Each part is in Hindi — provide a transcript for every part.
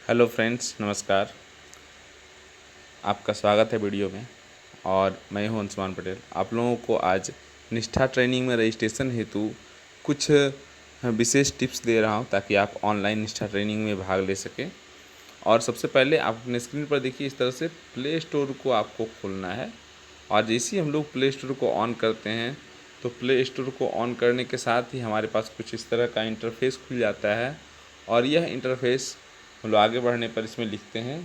हेलो फ्रेंड्स, नमस्कार। आपका स्वागत है वीडियो में। और मैं हूं अंशुमान पटेल। आप लोगों को आज निष्ठा ट्रेनिंग में रजिस्ट्रेशन हेतु कुछ विशेष टिप्स दे रहा हूं ताकि आप ऑनलाइन निष्ठा ट्रेनिंग में भाग ले सकें। और सबसे पहले आप अपने स्क्रीन पर देखिए, इस तरह से प्ले स्टोर को आपको खोलना है। और जैसे ही हम लोग प्ले स्टोर को ऑन करते हैं तो प्ले स्टोर को ऑन करने के साथ ही हमारे पास कुछ इस तरह का इंटरफेस खुल जाता है। और यह इंटरफेस हम लोग आगे बढ़ने पर इसमें लिखते हैं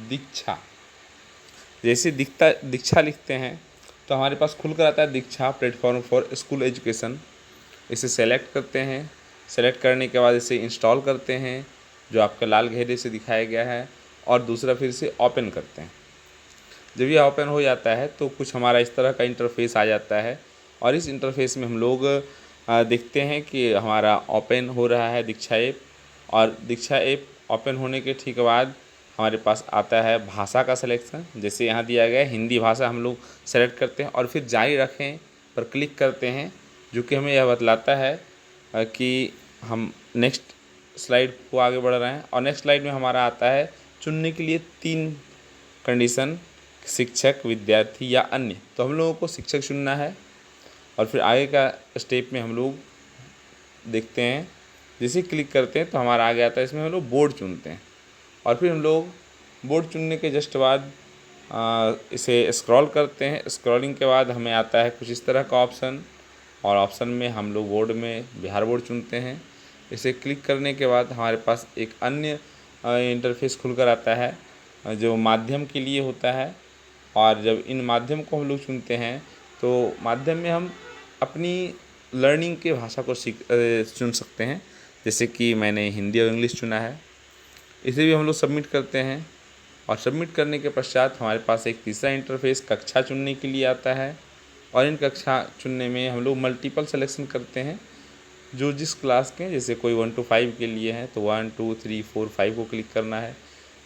दीक्षा। जैसे दीक्षा लिखते हैं तो हमारे पास खुल कर आता है दीक्षा प्लेटफॉर्म फॉर स्कूल एजुकेशन। इसे सेलेक्ट करते हैं। सेलेक्ट करने के बाद इसे इंस्टॉल करते हैं, जो आपका लाल घेरे से दिखाया गया है। और दूसरा फिर से ओपन करते हैं। जब ये ओपन हो जाता है तो कुछ हमारा इस तरह का इंटरफेस आ जाता है। और इस इंटरफेस में हम लोग देखते हैं कि हमारा ओपन हो रहा है दीक्षा ऐप। और दीक्षा ऐप ओपन होने के ठीक बाद हमारे पास आता है भाषा का सिलेक्शन। जैसे यहाँ दिया गया है हिंदी भाषा, हम लोग सेलेक्ट करते हैं और फिर जारी रखें पर क्लिक करते हैं, जो कि हमें यह बतलाता है कि हम नेक्स्ट स्लाइड को आगे बढ़ रहे हैं। और नेक्स्ट स्लाइड में हमारा आता है चुनने के लिए 3 कंडीशन: शिक्षक, विद्यार्थी या अन्य। तो हम लोगों को शिक्षक चुनना है। और फिर आगे का स्टेप में हम लोग देखते हैं, जैसे क्लिक करते हैं तो हमारा आगे आता है, इसमें हम लोग बोर्ड चुनते हैं। और फिर हम लोग बोर्ड चुनने के जस्ट बाद इसे स्क्रॉल करते हैं। स्क्रॉलिंग के बाद हमें आता है कुछ इस तरह का ऑप्शन। और ऑप्शन में हम लोग बोर्ड में बिहार बोर्ड चुनते हैं। इसे क्लिक करने के बाद हमारे पास एक अन्य इंटरफेस खुलकर आता है, जो माध्यम के लिए होता है। और जब इन माध्यम को हम लोग चुनते हैं तो माध्यम में हम अपनी लर्निंग के भाषा को चुन सकते हैं। जैसे कि मैंने हिंदी और इंग्लिश चुना है। इसे भी हम लोग सबमिट करते हैं। और सबमिट करने के पश्चात हमारे पास एक तीसरा इंटरफेस कक्षा चुनने के लिए आता है। और इन कक्षा चुनने में हम लोग मल्टीपल सिलेक्शन करते हैं, जो जिस क्लास के, जैसे कोई 1 to 5 के लिए है तो 1 2 3 4 5 को क्लिक करना है।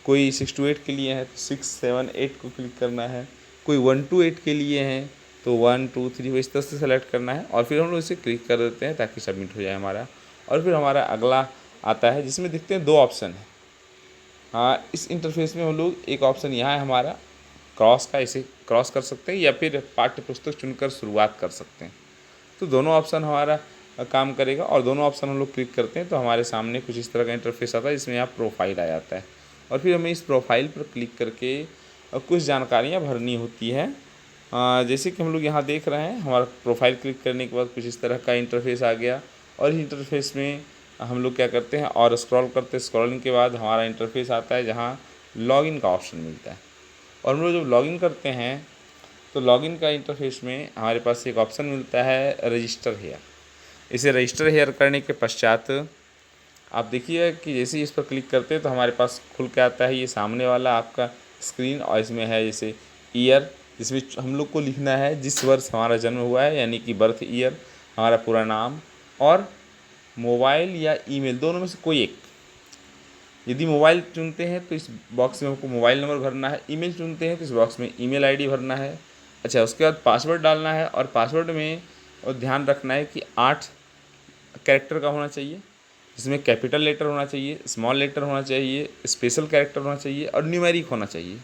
कोई 6 to 8 के लिए है तो 6 7 8 को क्लिक करना है। कोई 1 to 8 के लिए है तो 1 2 3 को इस तरह से सेलेक्ट करना है। और फिर हम लोग इसे क्लिक कर देते हैं ताकि सबमिट हो जाए हमारा। और फिर हमारा अगला आता है, जिसमें देखते हैं 2 ऑप्शन है। हाँ, इस इंटरफेस में हम लोग एक ऑप्शन यहाँ है हमारा क्रॉस का, इसे क्रॉस कर सकते हैं या फिर पाठ्य पुस्तक चुनकर शुरुआत कर सकते हैं। तो दोनों ऑप्शन हमारा काम करेगा। और दोनों ऑप्शन हम लोग क्लिक करते हैं तो हमारे सामने कुछ इस तरह का इंटरफेस आता है, जिसमें यहाँ प्रोफाइल आ जाता है। और फिर हमें इस प्रोफाइल पर क्लिक करके कुछ जानकारियाँ भरनी होती है। जैसे कि हम लोग यहाँ देख रहे हैं, हमारा प्रोफाइल क्लिक करने के बाद कुछ इस तरह का इंटरफेस आ गया। और इस इंटरफेस में हम लोग क्या करते हैं और स्क्रॉल करते हैं। स्क्रॉलिंग के बाद हमारा इंटरफेस आता है जहाँ लॉगिन का ऑप्शन मिलता है। और हम लोग जब लॉगिन करते हैं तो लॉगिन का इंटरफेस में हमारे पास एक ऑप्शन मिलता है रजिस्टर हेयर। इसे रजिस्टर हेयर करने के पश्चात आप देखिए कि जैसे ही इस पर क्लिक करते हैं तो हमारे पास खुल के आता है ये सामने वाला आपका स्क्रीन। और इसमें है जैसे ईयर, जिसमें हम लोग को लिखना है जिस वर्ष हमारा जन्म हुआ है, यानी कि बर्थ ईयर, हमारा पूरा नाम, और मोबाइल या ईमेल, दोनों में से कोई एक। यदि मोबाइल चुनते हैं तो इस बॉक्स में हमको मोबाइल नंबर भरना है। ईमेल चुनते हैं तो इस बॉक्स में ईमेल आईडी भरना है। अच्छा, उसके बाद पासवर्ड डालना है। और पासवर्ड में और ध्यान रखना है कि 8 कैरेक्टर का होना चाहिए, जिसमें कैपिटल लेटर होना चाहिए, स्मॉल लेटर होना चाहिए, स्पेशल कैरेक्टर होना चाहिए और न्यूमेरिक होना चाहिए।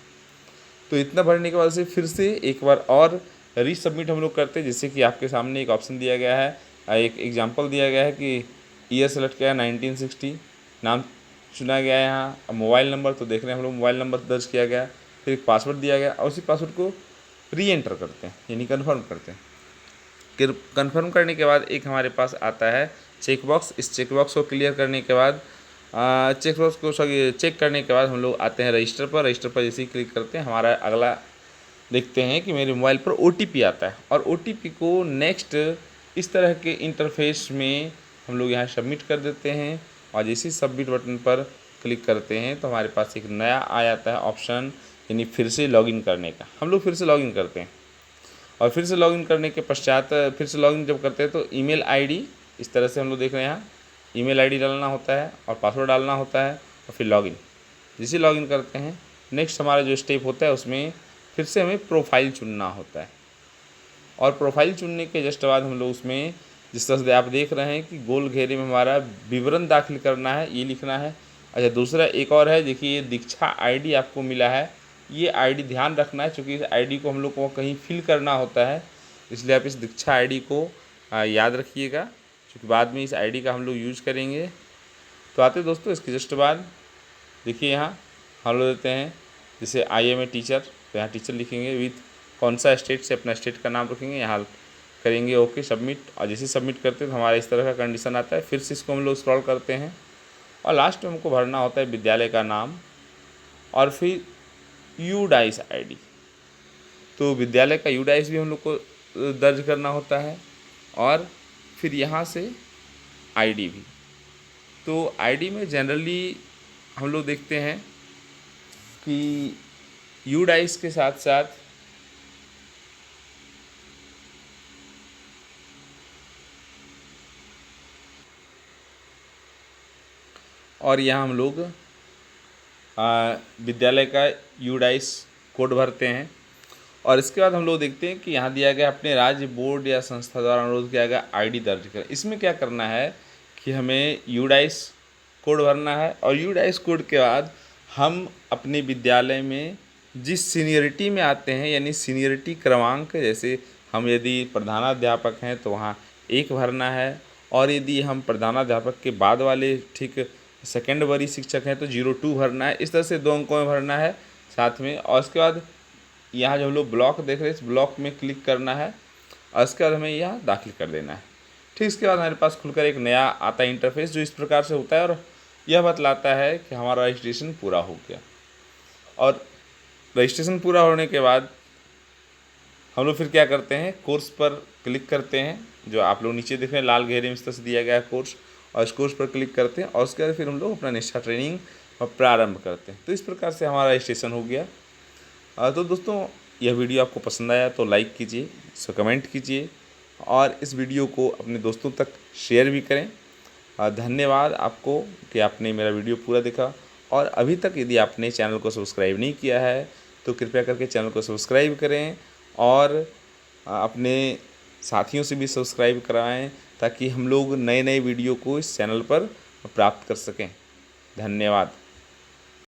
तो इतना भरने के बाद से फिर से एक बार और रीसबमिट हम लोग करते हैं। जैसे कि आपके सामने एक ऑप्शन दिया गया है, एक एग्जांपल दिया गया है कि ईयर सेलेक्ट किया है 1960, नाम चुना गया है यहाँ। अब मोबाइल नंबर तो देख रहे हैं हम लोग, मोबाइल नंबर दर्ज किया गया। फिर एक पासवर्ड दिया गया और उसी पासवर्ड को री एंटर करते हैं, यानी कन्फर्म करते हैं। कन्फर्म करने के बाद एक हमारे पास आता है चेकबॉक्स। इस चेकबॉक्स को क्लियर करने के बाद चेकबॉक्स को चेक करने के बाद हम लोग आते हैं रजिस्टर पर। रजिस्टर पर जैसे ही क्लिक करते हैं हमारा अगला देखते हैं कि मेरे मोबाइल पर OTP आता है। और OTP को नेक्स्ट इस तरह के इंटरफेस में हम लोग यहाँ सबमिट कर देते हैं। और जैसे ही सबमिट बटन पर क्लिक करते हैं तो हमारे पास एक नया आ जाता है ऑप्शन, यानी फिर से लॉगिन करने का। हम लोग फिर से लॉगिन करते हैं। और फिर से लॉगिन करने के पश्चात फिर से लॉगिन जब करते हैं तो ईमेल आईडी इस तरह से हम लोग देख रहे हैं, यहाँ ईमेल आईडी डालना होता है और पासवर्ड डालना होता है और फिर लॉगिन। जैसे लॉगिन करते हैं नेक्स्ट हमारा जो स्टेप होता है उसमें फिर से हमें प्रोफाइल चुनना होता है। और प्रोफाइल चुनने के जस्ट बाद हम लोग उसमें जिस तरह से आप देख रहे हैं कि गोल घेरे में हमारा विवरण दाखिल करना है, ये लिखना है अच्छा, दूसरा एक और है, देखिए ये दीक्षा आईडी आपको मिला है। ये आईडी ध्यान रखना है, क्योंकि इस आईडी को हम लोग को कहीं फिल करना होता है, इसलिए आप इस दीक्षा आईडी को याद रखिएगा, क्योंकि बाद में इस आईडी का हम लोग यूज़ करेंगे। तो आते दोस्तों इसके जस्ट बाद देखिए यहाँ हम लोग देते हैं जैसे आई एम ए टीचर, तो यहाँ टीचर लिखेंगे, विथ कौन सा स्टेट से अपना स्टेट का नाम रखेंगे, यहाँ करेंगे ओके सबमिट। और जैसे सबमिट करते हैं तो हमारा इस तरह का कंडीशन आता है। फिर से इसको हम लोग स्क्रॉल करते हैं और लास्ट में हमको भरना होता है विद्यालय का नाम और फिर यूडाइस आईडी। तो विद्यालय का यूडाइस भी हम लोग को दर्ज करना होता है और फिर यहाँ से आईडी भी। तो आईडी में जनरली हम लोग देखते हैं कि यूडाइस के साथ साथ और यहाँ हम लोग विद्यालय का यूडाइस कोड भरते हैं। और इसके बाद हम लोग देखते हैं कि यहाँ दिया गया अपने राज्य बोर्ड या संस्था द्वारा अनुरोध किया गया आईडी दर्ज करें। इसमें क्या करना है कि हमें यूडाइस कोड भरना है और यूडाइस कोड के बाद हम अपने विद्यालय में जिस सीनियरिटी में आते हैं, यानी सीनियरिटी क्रमांक, जैसे हम यदि प्रधानाध्यापक हैं तो वहाँ 1 भरना है, और यदि हम प्रधानाध्यापक के बाद वाले ठीक सेकेंड वरी शिक्षक हैं तो 02 भरना है। इस तरह से 2 अंकों में भरना है साथ में। और उसके बाद यहाँ जो हम लोग ब्लॉक देख रहे हैं, इस ब्लॉक में क्लिक करना है और उसके बाद हमें यहाँ दाखिल कर देना है। ठीक, इसके बाद हमारे पास खुलकर एक नया आता है इंटरफेस, जो इस प्रकार से होता है और यह बतलाता है कि हमारा रजिस्ट्रेशन पूरा हो गया। और रजिस्ट्रेशन पूरा होने के बाद हम लोग फिर क्या करते हैं, कोर्स पर क्लिक करते हैं, जो आप लोग नीचे देख रहे हैं लाल घेरे में इस तरह से दिया गया है कोर्स, और इस कोर्स पर क्लिक करते हैं और उसके बाद फिर हम लोग अपना निष्ठा ट्रेनिंग प्रारंभ करते हैं। तो इस प्रकार से हमारा रजिस्ट्रेशन हो गया। तो दोस्तों यह वीडियो आपको पसंद आया तो लाइक कीजिए, इसको कमेंट कीजिए और इस वीडियो को अपने दोस्तों तक शेयर भी करें। धन्यवाद आपको कि आपने मेरा वीडियो पूरा देखा। और अभी तक यदि आपने चैनल को सब्सक्राइब नहीं किया है तो कृपया करके चैनल को सब्सक्राइब करें और अपने साथियों से भी सब्सक्राइब करवाएं, ताकि हम लोग नए नए वीडियो को इस चैनल पर प्राप्त कर सकें। धन्यवाद।